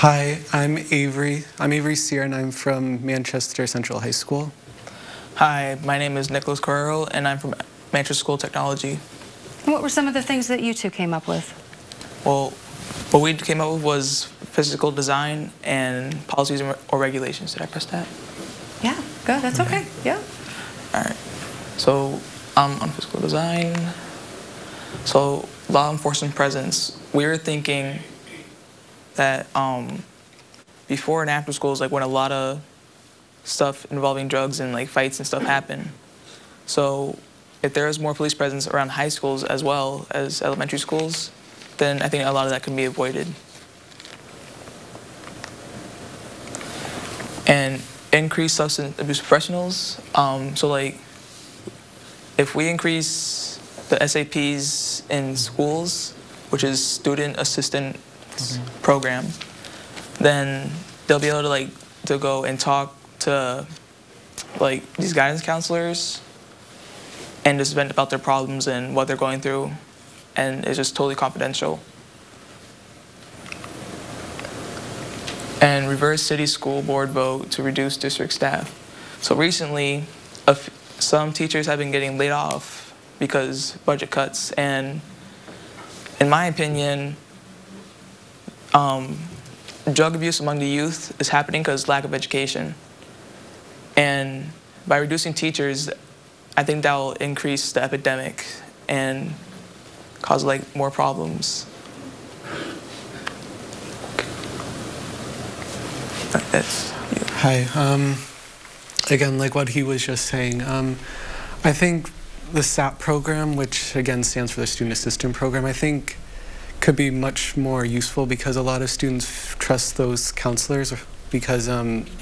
Hi, I'm Avery. I'm Avery Sear, and I'm from Manchester Central High School. Hi, my name is Nicholas Carrero, and I'm from Manchester School of Technology. And what were some of the things that you two came up with? Well, what we came up with was physical design and policies or regulations. Did I press that? Yeah, good. That's okay. Yeah. All right. So on physical design, so law enforcement presence, we were thinking that before and after schools, like when a lot of stuff involving drugs and like fights and stuff happen. So if there was more police presence around high schools as well as elementary schools, then I think a lot of that can be avoided. And increase substance abuse professionals. So like if we increase the SAPs in schools, which is student assistant program, then they'll be able to go and talk to like these guidance counselors and just vent about their problems and what they're going through, and it's just totally confidential. And reverse city school board vote to reduce district staff. So recently, some teachers have been getting laid off because budget cuts, and in my opinion, drug abuse among the youth is happening because lack of education. And by reducing teachers, I think that will increase the epidemic and cause like more problems. That's you. Hi. Again, like what he was just saying, I think the SAP program, which again stands for the Student Assistant Program, I think could be much more useful because a lot of students trust those counselors because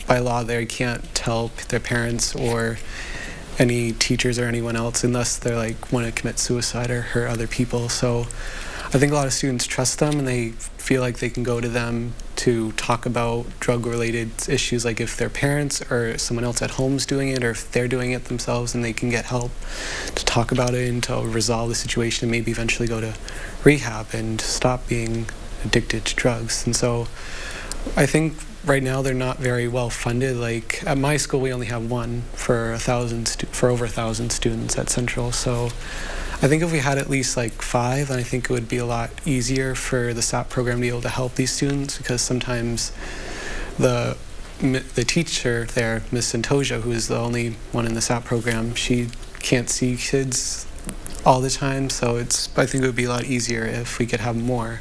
by law they can't tell their parents or any teachers or anyone else unless they're like want to commit suicide or hurt other people. So I think a lot of students trust them and they feel like they can go to them to talk about drug-related issues, like if their parents or someone else at home is doing it or if they're doing it themselves, and they can get help to talk about it and to resolve the situation and maybe eventually go to rehab and stop being addicted to drugs. And so I think right now they're not very well funded. Like at my school we only have one for over 1,000 students at Central. So I think if we had at least like 5, then I think it would be a lot easier for the SAP program to be able to help these students, because sometimes the teacher there, Ms. Santoja, who is the only one in the SAP program, she can't see kids all the time. So I think it would be a lot easier if we could have more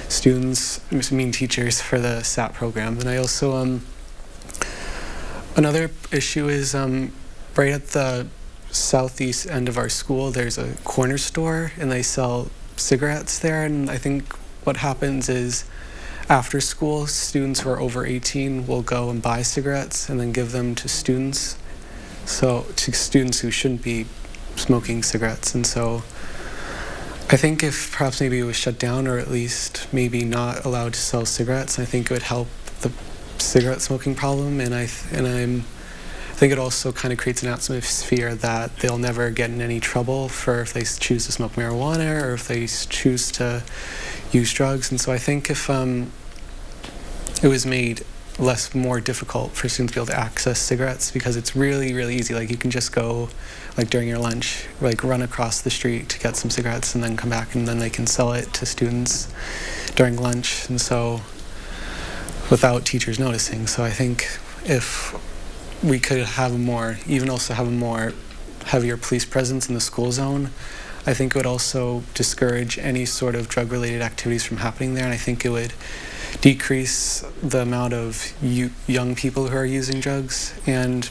students, teachers for the SAP program. And I also, another issue is right at the southeast end of our school, there's a corner store and they sell cigarettes there. And I think what happens is after school, students who are over 18 will go and buy cigarettes and then give them to students. So to students who shouldn't be smoking cigarettes. And so I think if perhaps maybe it was shut down or at least maybe not allowed to sell cigarettes, I think it would help the cigarette smoking problem. And I think it also kind of creates an atmosphere that they'll never get in any trouble for if they choose to smoke marijuana or if they choose to use drugs. And so I think if it was made more difficult for students to be able to access cigarettes, because it's really, really easy. Like you can just go like during your lunch, like run across the street to get some cigarettes and then come back and then they can sell it to students during lunch. And so without teachers noticing. So I think if we could have more, even also have a more heavier police presence in the school zone, I think it would also discourage any sort of drug-related activities from happening there, and I think it would decrease the amount of young people who are using drugs. And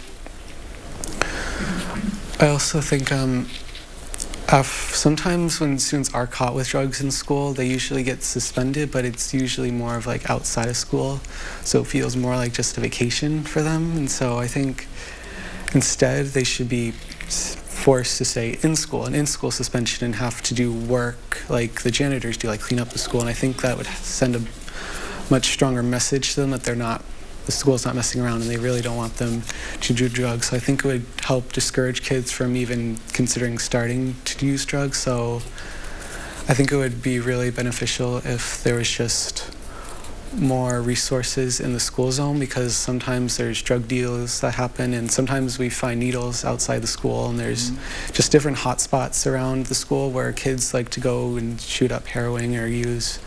I also think sometimes when students are caught with drugs in school, they usually get suspended, but it's usually more of like outside of school, so it feels more like just a vacation for them. And so I think instead they should be forced to stay in school, and in-school suspension, and have to do work like the janitors do, like clean up the school. And I think that would send a much stronger message to them that the school's not messing around and they really don't want them to do drugs. So I think it would help discourage kids from even considering starting to use drugs. So I think it would be really beneficial if there was just more resources in the school zone, because sometimes there's drug deals that happen, and sometimes we find needles outside the school, and there's just different hot spots around the school where kids like to go and shoot up heroin or use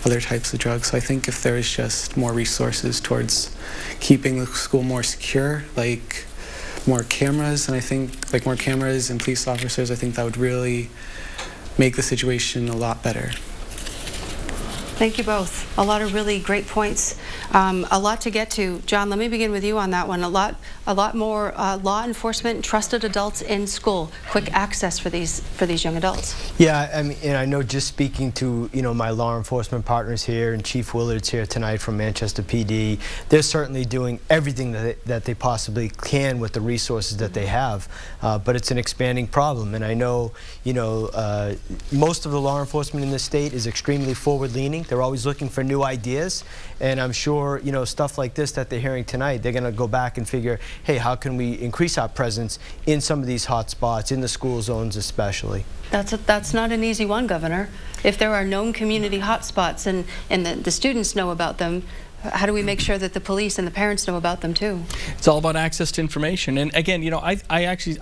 other types of drugs. So I think if there was just more resources towards keeping the school more secure, like more cameras, and I think like more cameras and police officers, I think that would really make the situation a lot better. Thank you both. A lot of really great points. A lot to get to. John, let me begin with you on that one. A lot more law enforcement and trusted adults in school. Quick access for these young adults. Yeah, I mean, and I know, just speaking to my law enforcement partners here, and Chief Willard's here tonight from Manchester PD, they're certainly doing everything that they possibly can with the resources that they have. But it's an expanding problem, and I know most of the law enforcement in this state is extremely forward-leaning. They're always looking for new ideas, and I'm sure stuff like this that they're hearing tonight, they're going to go back and figure, hey, how can we increase our presence in some of these hot spots, in the school zones especially? That's not an easy one, Governor. If there are known community hot spots and the students know about them, how do we make sure that the police and the parents know about them too? It's all about access to information. And again, I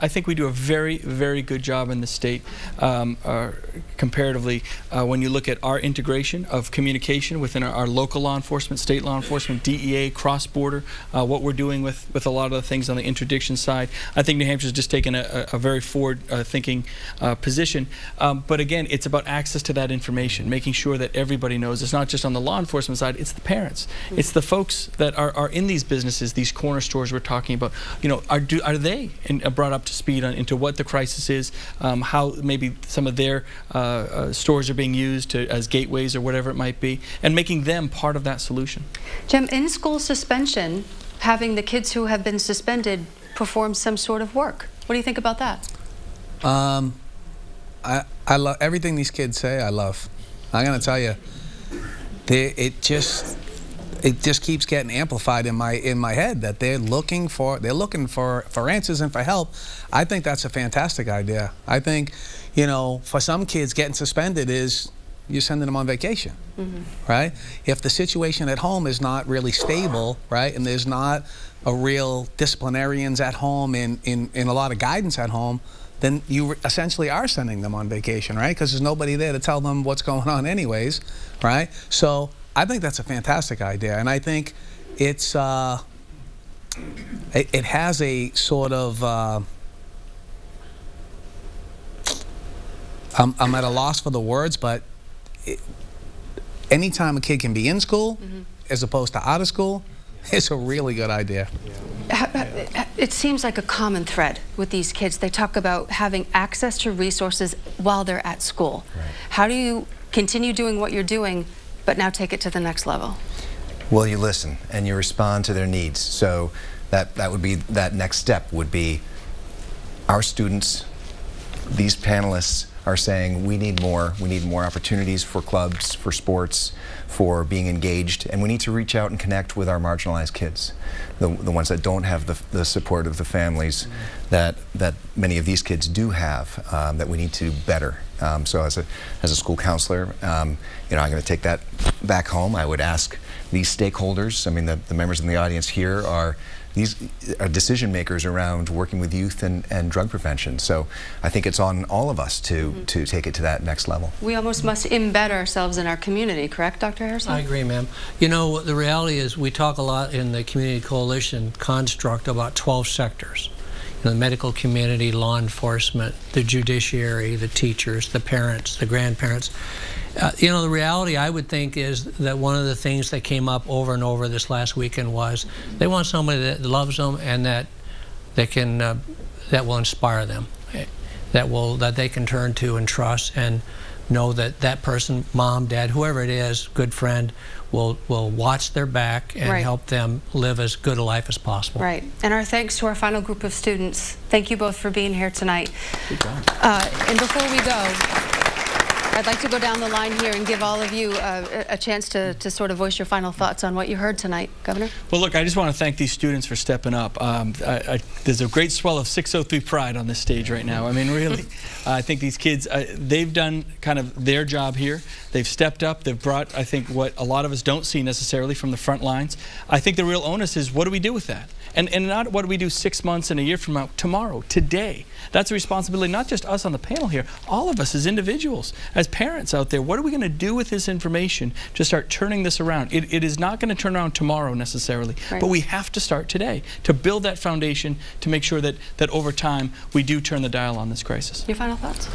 think we do a very, very good job in the state comparatively when you look at our integration of communication within our local law enforcement, state law enforcement, DEA, cross-border, what we're doing with a lot of the things on the interdiction side. I think New Hampshire's just taken a very forward-thinking position. But again, it's about access to that information, making sure that everybody knows. It's not just on the law enforcement side, it's the parents. It's the folks that are in these businesses, these corner stores we're talking about. Are they brought up to speed into what the crisis is, how maybe some of their stores are being used as gateways or whatever it might be, and making them part of that solution. Jim, in school suspension, having the kids who have been suspended perform some sort of work. What do you think about that? I love everything these kids say. I love. I'm gonna tell you, it just keeps getting amplified in my head that they're looking for answers and for help. I think that's a fantastic idea. I think, for some kids, getting suspended is you're sending them on vacation, right? If the situation at home is not really stable, right, and there's not a real disciplinarians at home and a lot of guidance at home, then you essentially are sending them on vacation, right? Because there's nobody there to tell them what's going on anyways, right? So I think that's a fantastic idea, and I think it's it has a sort of I'm at a loss for the words, but anytime a kid can be in school as opposed to out of school, it's a really good idea. It seems like a common thread with these kids. They talk about having access to resources while they're at school. Right. How do you continue doing what you're doing but now take it to the next level? Well, you listen and you respond to their needs. So that would be, that next step would be, our students, these panelists are saying we need more opportunities for clubs, for sports, for being engaged, and we need to reach out and connect with our marginalized kids, the ones that don't have the support of the families that many of these kids do have, that we need to better. So as a school counselor, I'm going to take that back home. I would ask these stakeholders, I mean the members in the audience here these are decision makers around working with youth and drug prevention. So I think it's on all of us to take it to that next level. We almost must embed ourselves in our community, correct, Dr. Harrison? I agree, ma'am. The reality is we talk a lot in the Community Coalition construct about 12 sectors. The medical community, law enforcement, the judiciary, the teachers, the parents, the grandparents. The reality, I would think, is that one of the things that came up over and over this last weekend was they want somebody that loves them and that will inspire them, that they can turn to and trust and know that that person, mom, dad, whoever it is, good friend, will watch their back and help them live as good a life as possible. Right. And our thanks to our final group of students. Thank you both for being here tonight. Good job. And before we go, I'd like to go down the line here and give all of you a chance to sort of voice your final thoughts on what you heard tonight. Governor? Well, look, I just want to thank these students for stepping up. There's a great swell of 603 pride on this stage right now. I mean, really, I think these kids, they've done kind of their job here. They've stepped up. They've brought, I think, what a lot of us don't see necessarily from the front lines. I think the real onus is, what do we do with that? And not what do we do 6 months and a year from now, tomorrow, today. That's a responsibility, not just us on the panel here, all of us as individuals, as parents out there. What are we going to do with this information to start turning this around? It is not going to turn around tomorrow necessarily, right, but we have to start today to build that foundation to make sure that over time we do turn the dial on this crisis. Your final thoughts?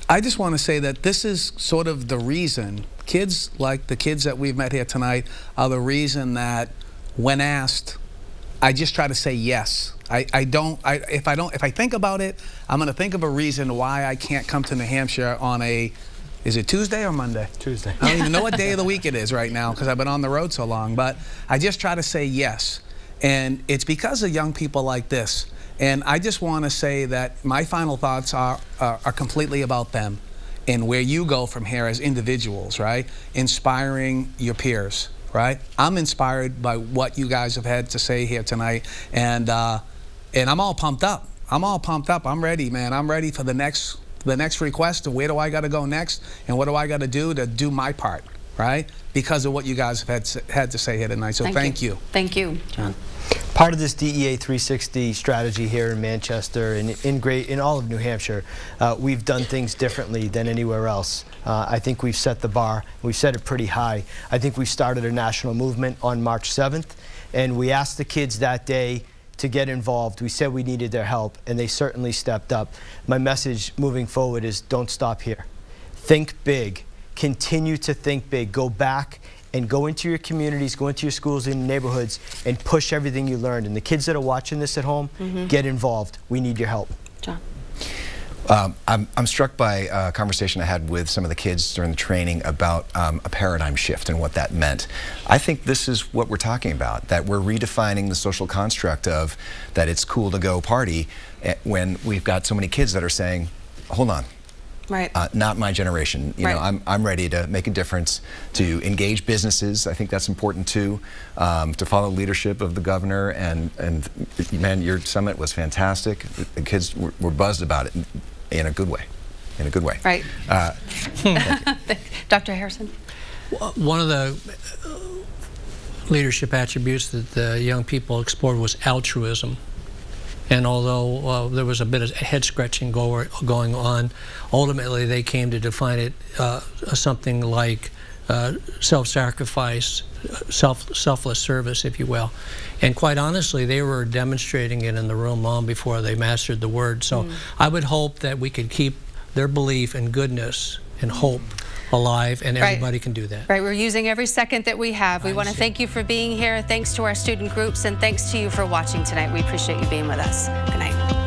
I just want to say that this is sort of the reason, kids like the kids that we've met here tonight are the reason that when asked, I just try to say yes. If I think about it, I'm going to think of a reason why I can't come to New Hampshire on is it Tuesday or Monday? Tuesday. I don't even know what day of the week it is right now because I've been on the road so long, but I just try to say yes. And it's because of young people like this. And I just want to say that my final thoughts are completely about them and where you go from here as individuals, right? Inspiring your peers. Right? I'm inspired by what you guys have had to say here tonight, and I'm all pumped up. I'm all pumped up. I'm ready, man. I'm ready for the next request of where do I got to go next, and what do I got to do my part, right? Because of what you guys have had to say here tonight. So thank you. Thank you, John. Part of this DEA 360 strategy here in Manchester and in all of New Hampshire, we've done things differently than anywhere else. I think we've set the bar. We've set it pretty high. I think we started a national movement on March 7th, and we asked the kids that day to get involved. We said we needed their help, and they certainly stepped up. My message moving forward is don't stop here. Think big. Continue to think big. Go back and go into your communities, go into your schools and neighborhoods, and push everything you learned. And the kids that are watching this at home, get involved. We need your help. John. I'm struck by a conversation I had with some of the kids during the training about a paradigm shift and what that meant. I think this is what we're talking about, that we're redefining the social construct of that it's cool to go party when we've got so many kids that are saying, hold on. Right. Not my generation. You know, I'm ready to make a difference, to engage businesses. I think that's important too. To follow leadership of the governor, and man, your summit was fantastic. The kids were buzzed about it in a good way. In a good way. Right. Dr. Harrison. One of the leadership attributes that the young people explored was altruism. And although there was a bit of head-scratching going on, ultimately they came to define it something like self-sacrifice, selfless service, if you will. And quite honestly, they were demonstrating it in the room long before they mastered the word. So I would hope that we could keep their belief in goodness and hope alive, and everybody can do that. Right, we're using every second that we have. We want to thank you for being here. Thanks to our student groups, and thanks to you for watching tonight. We appreciate you being with us. Good night.